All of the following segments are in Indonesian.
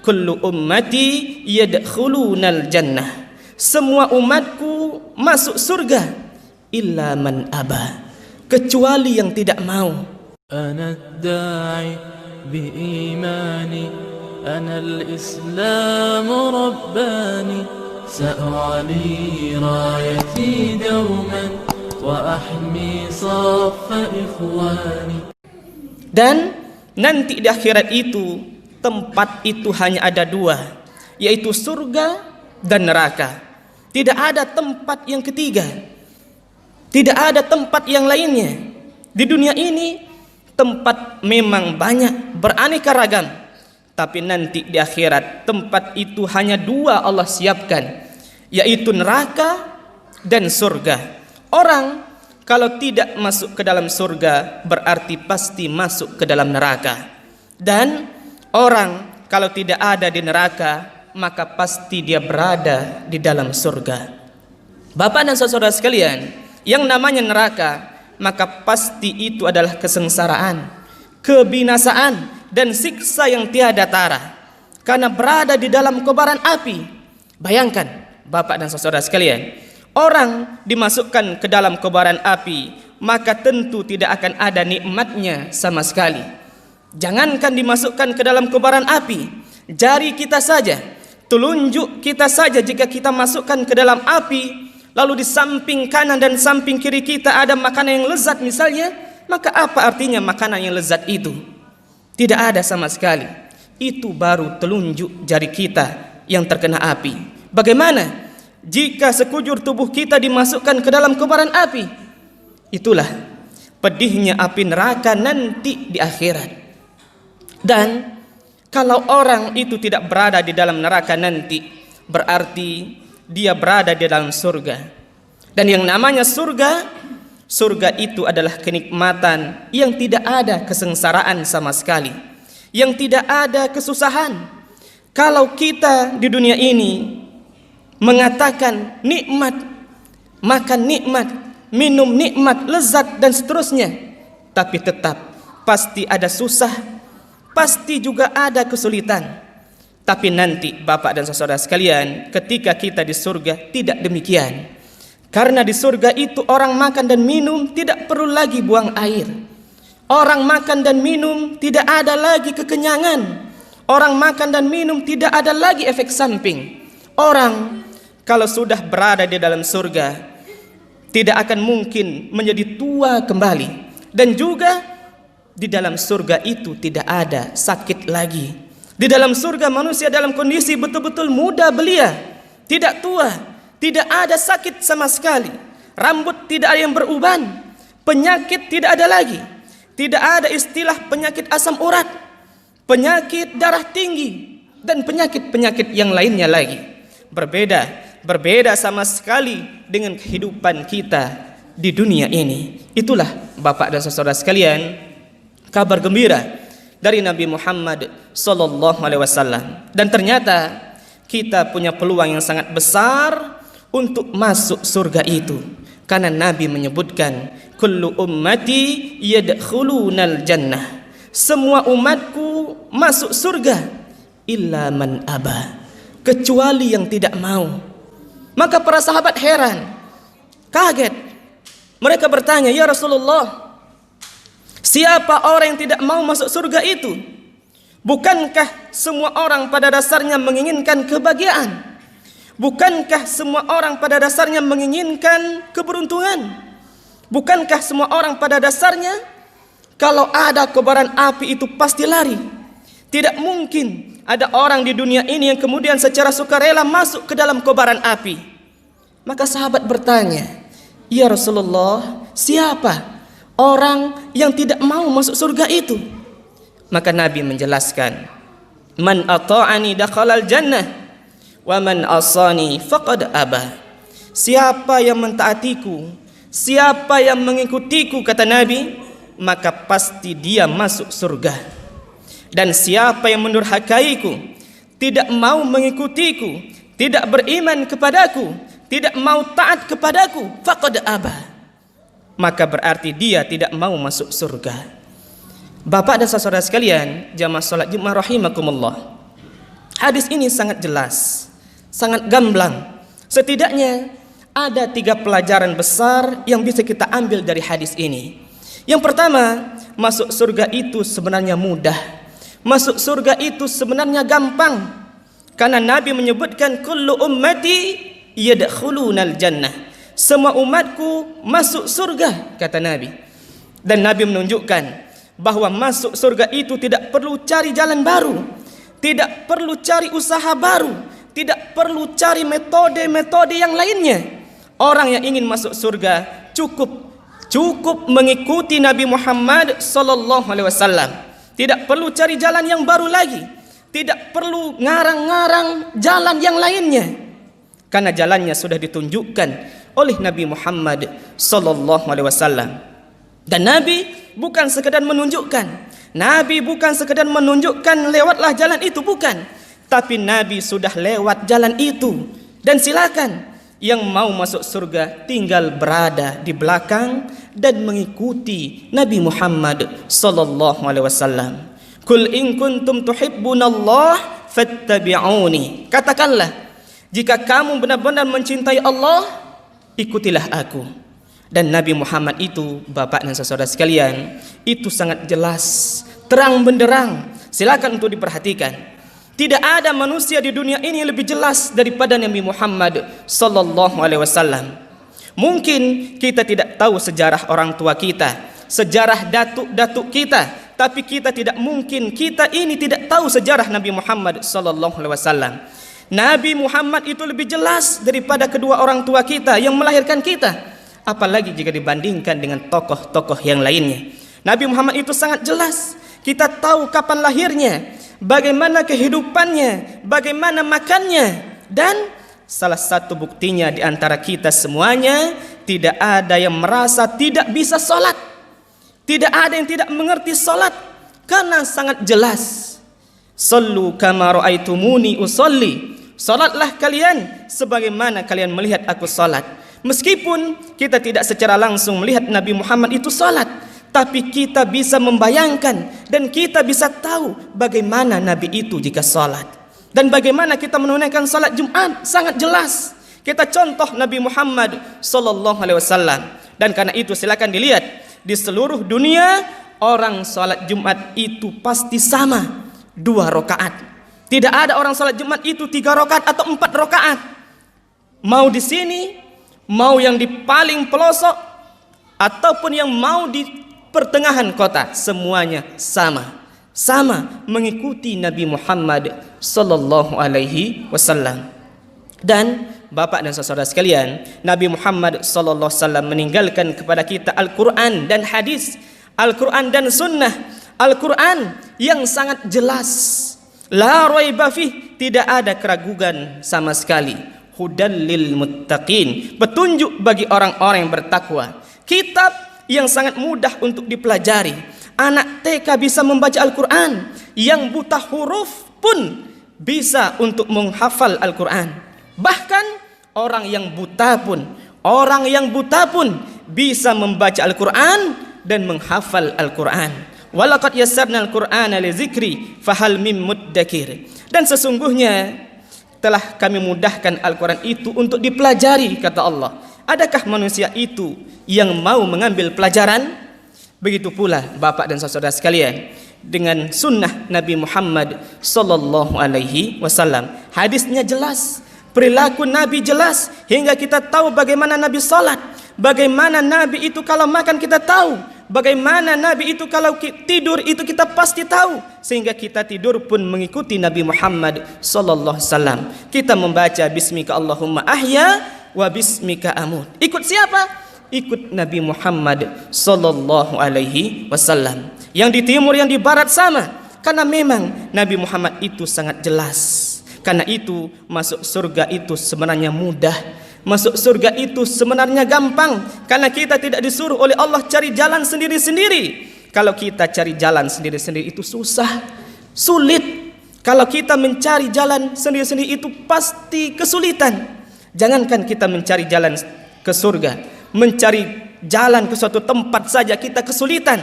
kullu ummati yadkhulunal jannah. Semua umatku masuk surga illa man aba, kecuali yang tidak mau. Ana ad-da'i bi imani, ana al-islam rabbani, sa'ali rayati dawman wa ahmi saffa ikhwani. Dan nanti di akhirat itu, tempat itu hanya ada dua, yaitu surga dan neraka. Tidak ada tempat yang ketiga, tidak ada tempat yang lainnya. Di dunia ini tempat memang banyak, beraneka ragam, tapi nanti di akhirat tempat itu hanya dua Allah siapkan, yaitu neraka dan surga. Orang kalau tidak masuk ke dalam surga berarti pasti masuk ke dalam neraka. Dan orang kalau tidak ada di neraka maka pasti dia berada di dalam surga. Bapak dan saudara sekalian, yang namanya neraka maka pasti itu adalah kesengsaraan, kebinasaan dan siksa yang tiada tara, karena berada di dalam kobaran api. Bayangkan Bapak dan saudara sekalian, orang dimasukkan ke dalam kobaran api maka tentu tidak akan ada nikmatnya sama sekali. Jangankan dimasukkan ke dalam kobaran api, jari kita saja, telunjuk kita saja jika kita masukkan ke dalam api, lalu di samping kanan dan samping kiri kita ada makanan yang lezat misalnya, maka apa artinya makanan yang lezat itu? Tidak ada sama sekali. Itu baru telunjuk jari kita yang terkena api. Bagaimana jika sekujur tubuh kita dimasukkan ke dalam kobaran api? Itulah pedihnya api neraka nanti di akhirat. Dan kalau orang itu tidak berada di dalam neraka nanti, berarti dia berada di dalam surga. Dan yang namanya surga, surga itu adalah kenikmatan yang tidak ada kesengsaraan sama sekali, yang tidak ada kesusahan. Kalau kita di dunia ini mengatakan nikmat, makan nikmat, minum nikmat, lezat dan seterusnya, tapi tetap pasti ada susah, pasti juga ada kesulitan. Tapi nanti Bapak dan saudara sekalian, ketika kita di surga tidak demikian. Karena di surga itu orang makan dan minum tidak perlu lagi buang air. Orang makan dan minum tidak ada lagi kekenyangan. Orang makan dan minum tidak ada lagi efek samping. Orang kalau sudah berada di dalam surga tidak akan mungkin menjadi tua kembali. Dan juga di dalam surga itu tidak ada sakit lagi. Di dalam surga manusia dalam kondisi betul-betul muda belia, tidak tua, tidak ada sakit sama sekali. Rambut tidak ada yang beruban, penyakit tidak ada lagi. Tidak ada istilah penyakit asam urat, penyakit darah tinggi, dan penyakit-penyakit yang lainnya lagi. Berbeda sama sekali dengan kehidupan kita di dunia ini. Itulah Bapak dan saudara sekalian, kabar gembira dari Nabi Muhammad sallallahu alaihi wasallam. Dan ternyata kita punya peluang yang sangat besar untuk masuk surga itu. Karena Nabi menyebutkan kullu ummati yadkhulunal jannah. Semua umatku masuk surga illa man aba, kecuali yang tidak mau. Maka para sahabat heran, kaget. Mereka bertanya, "Ya Rasulullah, siapa orang yang tidak mau masuk surga itu? Bukankah semua orang pada dasarnya menginginkan kebahagiaan? Bukankah semua orang pada dasarnya menginginkan keberuntungan? Bukankah semua orang pada dasarnya kalau ada kobaran api itu pasti lari? Tidak mungkin ada orang di dunia ini yang kemudian secara sukarela masuk ke dalam kobaran api." Maka sahabat bertanya, "Ya Rasulullah, siapa orang yang tidak mau masuk surga itu?" Maka Nabi menjelaskan, "Man ata'ani dakhalal jannah wa man asani faqad aba." Siapa yang mentaatiku, siapa yang mengikutiku, kata Nabi, maka pasti dia masuk surga. Dan siapa yang mendurhakaiku, tidak mau mengikutiku, tidak beriman kepadaku, tidak mau taat kepadaku, faqad aba, maka berarti dia tidak mau masuk surga. Bapak dan saudara sekalian, jamaah salat Jumat rahimakumullah. Hadis ini sangat jelas, sangat gamblang. Setidaknya ada 3 pelajaran besar yang bisa kita ambil dari hadis ini. Yang pertama, masuk surga itu sebenarnya mudah. Masuk surga itu sebenarnya gampang. Karena Nabi menyebutkan kullu ummati yadkhulunal jannah. Semua umatku masuk surga, kata Nabi. Dan Nabi menunjukkan bahwa masuk surga itu tidak perlu cari jalan baru, tidak perlu cari usaha baru, tidak perlu cari metode-metode yang lainnya. Orang yang ingin masuk surga cukup mengikuti Nabi Muhammad sallallahu alaihi wasallam. Tidak perlu cari jalan yang baru lagi, tidak perlu ngarang-ngarang jalan yang lainnya. Karena jalannya sudah ditunjukkan oleh Nabi Muhammad sallallahu alaihi wasallam. Dan Nabi bukan sekedar menunjukkan, Nabi bukan sekedar menunjukkan lewatlah jalan itu, bukan. Tapi Nabi sudah lewat jalan itu. Dan silakan yang mau masuk surga tinggal berada di belakang dan mengikuti Nabi Muhammad sallallahu alaihi wasallam. Kul in kuntum tuhibbunallah fattabi'uni. Katakanlah, jika kamu benar-benar mencintai Allah, ikutilah aku. Dan Nabi Muhammad itu, Bapak dan saudara sekalian, itu sangat jelas, terang benderang. Silakan untuk diperhatikan. Tidak ada manusia di dunia ini lebih jelas daripada Nabi Muhammad sallallahu alaihi wasallam. Mungkin kita tidak tahu sejarah orang tua kita, sejarah datuk-datuk kita, tapi kita tidak mungkin kita ini tidak tahu sejarah Nabi Muhammad sallallahu alaihi wasallam. Nabi Muhammad itu lebih jelas daripada kedua orang tua kita yang melahirkan kita. Apalagi jika dibandingkan dengan tokoh-tokoh yang lainnya. Nabi Muhammad itu sangat jelas. Kita tahu kapan lahirnya, bagaimana kehidupannya, bagaimana makannya. Dan salah satu buktinya di antara kita semuanya, tidak ada yang merasa tidak bisa sholat. Tidak ada yang tidak mengerti sholat. Karena sangat jelas. Sallu kama ra'aitumuni usolli. Sholatlah kalian sebagaimana kalian melihat aku sholat. Meskipun kita tidak secara langsung melihat Nabi Muhammad itu salat, tapi kita bisa membayangkan dan kita bisa tahu bagaimana Nabi itu jika salat. Dan bagaimana kita menunaikan salat Jumat sangat jelas. Kita contoh Nabi Muhammad sallallahu alaihi wasallam. Dan karena itu silakan dilihat di seluruh dunia orang salat Jumat itu pasti sama 2 rakaat. Tidak ada orang salat Jumat itu 3 rakaat atau 4 rakaat. Mau di sini, mau yang di paling pelosok, ataupun yang mau di pertengahan kota, semuanya sama mengikuti Nabi Muhammad sallallahu alaihi wasallam. Dan Bapak dan saudara sekalian, Nabi Muhammad sallallahu alaihi wasallam meninggalkan kepada kita Al-Quran dan hadis, Al-Quran dan sunnah. Al-Quran yang sangat jelas, la raiba fih, tidak ada keraguan sama sekali. Hudal lil muttaqin, petunjuk bagi orang-orang yang bertakwa. Kitab yang sangat mudah untuk dipelajari. Anak TK bisa membaca Al-Quran, yang buta huruf pun bisa untuk menghafal Al-Quran. Bahkan orang yang buta pun bisa membaca Al-Quran dan menghafal Al-Quran. Walaqad yassarna Al-Qur'ana lizikri fahal mim muddakir. Dan sesungguhnya telah kami mudahkan Al-Quran itu untuk dipelajari, kata Allah. Adakah manusia itu yang mau mengambil pelajaran? Begitu pula Bapak dan saudara sekalian dengan sunnah Nabi Muhammad sallallahu alaihi wasallam. Hadisnya jelas, perilaku Nabi jelas, hingga kita tahu bagaimana Nabi salat, bagaimana Nabi itu kalau makan kita tahu, bagaimana Nabi itu kalau tidur itu kita pasti tahu, sehingga kita tidur pun mengikuti Nabi Muhammad sallallahu alaihi wasallam. Kita membaca bismika Allahumma ahya wa bismika amut. Ikut siapa? Ikut Nabi Muhammad sallallahu alaihi wasallam. Yang di timur, yang di barat sama. Karena memang Nabi Muhammad itu sangat jelas. Karena itu masuk surga itu sebenarnya mudah. Masuk surga itu sebenarnya gampang. Karena kita tidak disuruh oleh Allah cari jalan sendiri-sendiri. Kalau kita cari jalan sendiri-sendiri itu susah, sulit. Kalau kita mencari jalan sendiri-sendiri itu pasti kesulitan. Jangankan kita mencari jalan ke surga, mencari jalan ke suatu tempat saja kita kesulitan.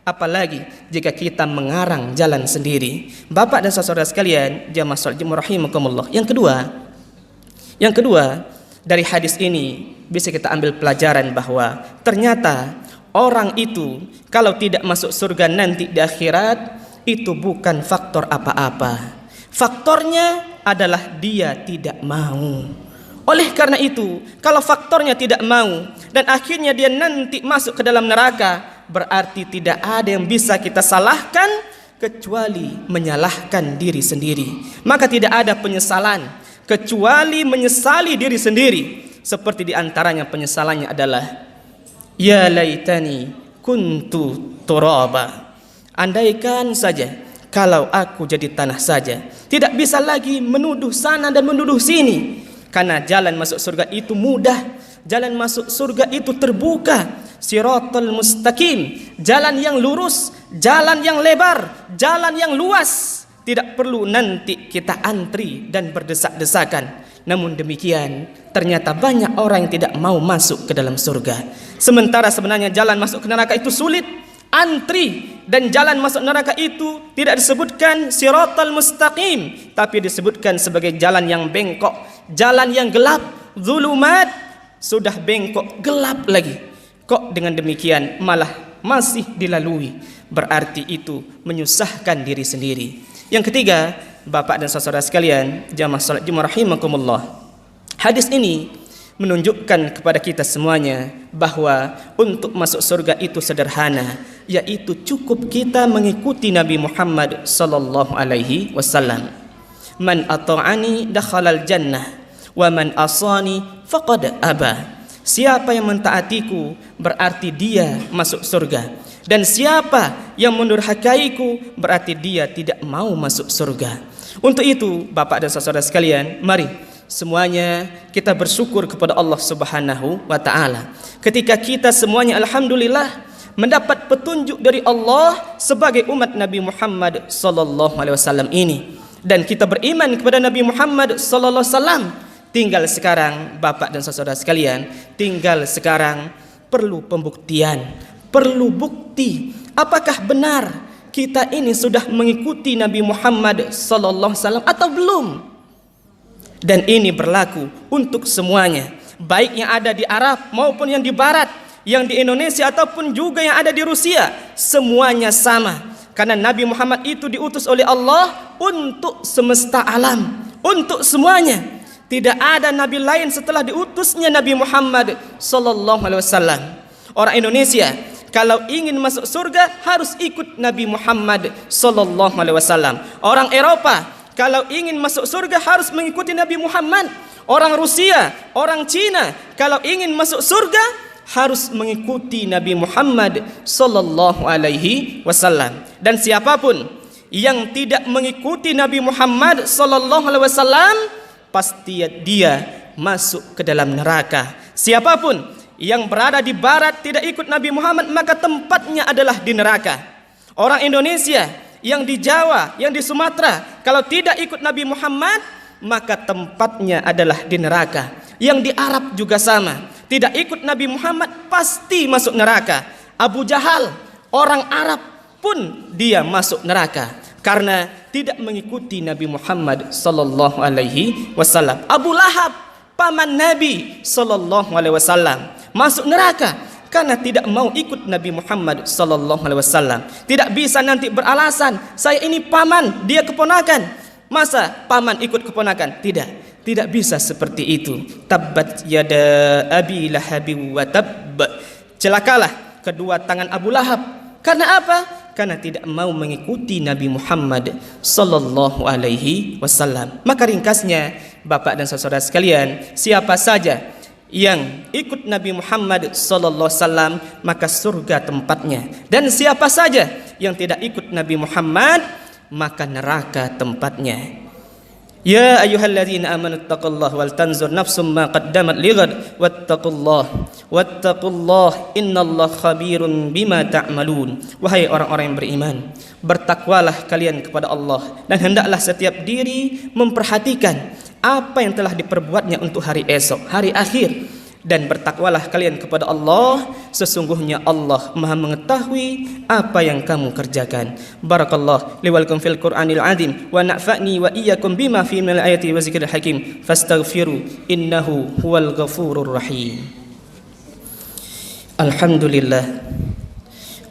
apalagi jika kita mengarang jalan sendiri. Bapak dan saudara sekalian, jamaah salat Jumat rahimakumullah. Yang kedua, dari hadis ini bisa kita ambil pelajaran bahwa ternyata orang itu kalau tidak masuk surga nanti di akhirat itu bukan faktor apa-apa. Faktornya adalah dia tidak mau. Oleh karena itu, kalau faktornya tidak mau dan akhirnya dia nanti masuk ke dalam neraka, berarti tidak ada yang bisa kita salahkan kecuali menyalahkan diri sendiri. Maka tidak ada penyesalan kecuali menyesali diri sendiri. Seperti diantaranya penyesalannya adalah ya laitani kuntu turaba. Andaikan saja kalau aku jadi tanah saja, tidak bisa lagi menuduh sana dan menuduh sini. Karena jalan masuk surga itu mudah, jalan masuk surga itu terbuka, siratal mustaqim, jalan yang lurus, jalan yang lebar, jalan yang luas. Tidak perlu nanti kita antri dan berdesak-desakan. Namun demikian, ternyata banyak orang yang tidak mau masuk ke dalam surga. Sementara sebenarnya jalan masuk ke neraka itu sulit, antri, dan jalan masuk neraka itu tidak disebutkan siratal mustaqim, tapi disebutkan sebagai jalan yang bengkok, jalan yang gelap, zulumat, sudah bengkok, gelap lagi. Kok dengan demikian malah masih dilalui? Berarti itu menyusahkan diri sendiri. Yang ketiga, Bapak dan saudara sekalian, jamaah salat Jumat rahimakumullah. Hadis ini menunjukkan kepada kita semuanya bahwa untuk masuk surga itu sederhana, yaitu cukup kita mengikuti Nabi Muhammad sallallahu alaihi wasallam. Man ata'ani dakhalal jannah wa man asani faqad aba. Siapa yang mentaatiku berarti dia masuk surga, dan siapa yang mendurhakaiku berarti dia tidak mau masuk surga. Untuk itu, Bapak dan saudara sekalian, mari semuanya kita bersyukur kepada Allah Subhanahu wa taala. Ketika kita semuanya alhamdulillah mendapat petunjuk dari Allah sebagai umat Nabi Muhammad sallallahu alaihi wasallam ini, dan kita beriman kepada Nabi Muhammad sallallahu alaihi wasallam. Tinggal sekarang, Bapak dan saudara sekalian, tinggal sekarang perlu pembuktian, perlu bukti. Apakah benar kita ini sudah mengikuti Nabi Muhammad sallallahu alaihi wasallam atau belum? Dan ini berlaku untuk semuanya, baik yang ada di Arab maupun yang di Barat, yang di Indonesia ataupun juga yang ada di Rusia, semuanya sama. Karena Nabi Muhammad itu diutus oleh Allah untuk semesta alam, untuk semuanya. Tidak ada nabi lain setelah diutusnya Nabi Muhammad sallallahu alaihi wasallam. Orang Indonesia kalau ingin masuk surga harus ikut Nabi Muhammad sallallahu alaihi wasallam. Orang Eropa kalau ingin masuk surga harus mengikuti Nabi Muhammad. Orang Rusia, orang Cina kalau ingin masuk surga harus mengikuti Nabi Muhammad sallallahu alaihi wasallam. Dan siapapun yang tidak mengikuti Nabi Muhammad sallallahu alaihi wasallam pasti dia masuk ke dalam neraka. Siapapun yang berada di Barat tidak ikut Nabi Muhammad, maka tempatnya adalah di neraka. Orang Indonesia yang di Jawa, yang di Sumatera, kalau tidak ikut Nabi Muhammad, maka tempatnya adalah di neraka. Yang di Arab juga sama, tidak ikut Nabi Muhammad pasti masuk neraka. Abu Jahal, orang Arab pun dia masuk neraka karena tidak mengikuti Nabi Muhammad sallallahu alaihi wasallam. Abu Lahab, paman Nabi sallallahu alaihi wasallam, masuk neraka karena tidak mau ikut Nabi Muhammad sallallahu alaihi wasallam. Tidak bisa nanti beralasan, saya ini paman, dia keponakan. Masa paman ikut keponakan? Tidak bisa seperti itu. Tabbat yada abi lahabi wa tabb. Celakalah kedua tangan Abu Lahab. Karena apa? Karena tidak mau mengikuti Nabi Muhammad sallallahu alaihi wasallam. Maka ringkasnya, Bapak dan saudara sekalian, siapa saja yang ikut Nabi Muhammad sallallahu alaihi wasallam maka surga tempatnya, dan siapa saja yang tidak ikut Nabi Muhammad maka neraka tempatnya. Ya ayyuhalladzina amanu taqullaha wal tanzur nafsum ma qaddamat lighad wattaqullaha innallaha khabirun bima ta'malun. Wahai orang-orang yang beriman, bertakwalah kalian kepada Allah, dan hendaklah setiap diri memperhatikan apa yang telah diperbuatnya untuk hari esok, hari akhir. Dan bertakwalah kalian kepada Allah, sesungguhnya Allah Maha mengetahui apa yang kamu kerjakan. Barakallah li wa lakum fil Qur'anil azim wa nafa'ni wa iyyakum bima fi minal ayati wa zikril hakim fastaghfiru innahu huwal ghafurur rahim.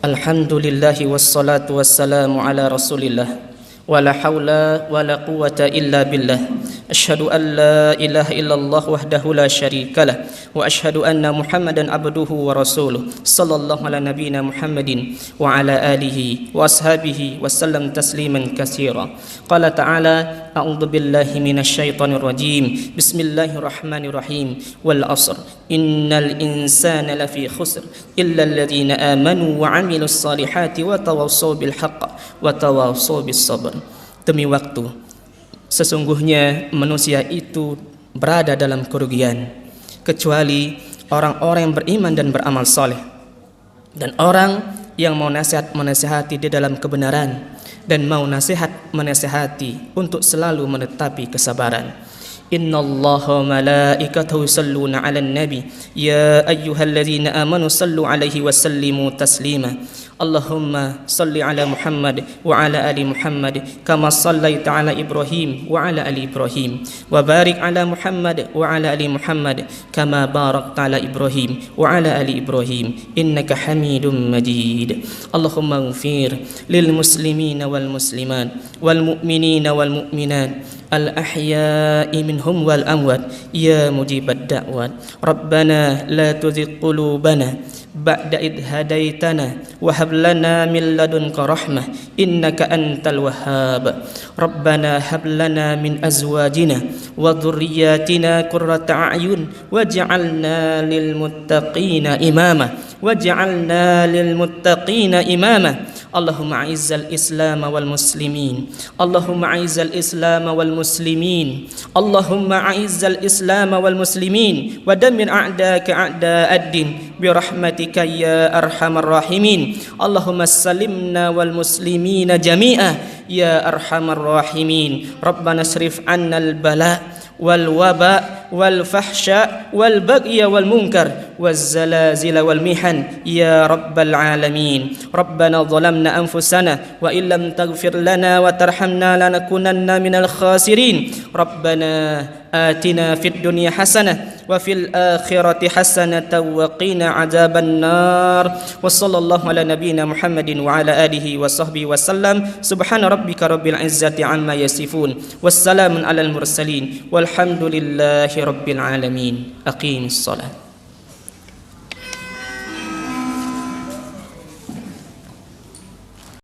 Alhamdulillahi wassalatu wassalamu ala rasulillah wala haula wala quwwata illa billah. Asyhadu an la ilaha illallah wahdahu la syarikalah wa asyhadu anna Muhammadan abduhu wa rasuluh sallallahu ala nabiyyina Muhammadin wa ala alihi wa ashabihi wa sallam tasliman katsira. Qala ta'ala a'udzu billahi minasy syaithanir rajim. Bismillahirrahmanirrahim. Wal 'ashr innal insana lafi khusr illa alladziina amanu wa 'amilus salihati wa tawassaw bil haqq wa tawassaw bis sabr. Demi waktu, sesungguhnya manusia itu berada dalam kerugian kecuali orang-orang yang beriman dan beramal saleh, dan orang yang mau nasihat menasihati di dalam kebenaran, dan mau nasihat menasihati untuk selalu menetapi kesabaran. Innallaha wa malaikatahu yusalluna 'alan nabi ya ayyuhalladzina amanu sallu 'alaihi wa sallimu taslima. Allahumma salli ala Muhammad wa ala ali Muhammad kama sallaita ala Ibrahim wa ala ali Ibrahim wa barik ala Muhammad wa ala ali Muhammad kama barakta ala Ibrahim wa ala ali Ibrahim innaka Hamidum Majid. Allahumma ighfir lil muslimina wal muslimat wal mu'minina wal mu'minat al ahya'i minhum wal amwat ya mujibad da'wat. Rabbana la tuzigh qulubana ba'da idh hadaitana wa hab lana min ladunka rahmah innaka antal wahhab. Rabbana hab lana min azwajina wa dhurriyyatina qurrata a'yun waj'alna lil muttaqina imama. Allahumma a'izzal islam wal muslimin. Allahumma a'izzal islam wal muslimin. Allahumma a'izzal islam wal muslimin wa dammir a'daka a'da'ad-din bi rahmatika ya arhamar rahimin. Allahumma salimna wal muslimina jami'a ya arhamar rahimin. Rabbana srif 'anna al bala wal waba wal fahsya wal baghy wal munkar waz zalazil wal mihan ya rabbal alamin. Rabbana zalamna anfusana wa illam taghfir lana wa tarhamna lanakunanna minal khasirin. Rabbana atina fid dunya hasanah wa fil akhirati hasanatan wa qina adzaban nar. Wa sallallahu ala nabiyyina Muhammadin wa ala alihi wa sahbihi wa sallam. Subhana rabbika rabbil izzati amma yasifun wassalamun alal mursalin walhamdulillahi rabbil alamin. Aqimis salat.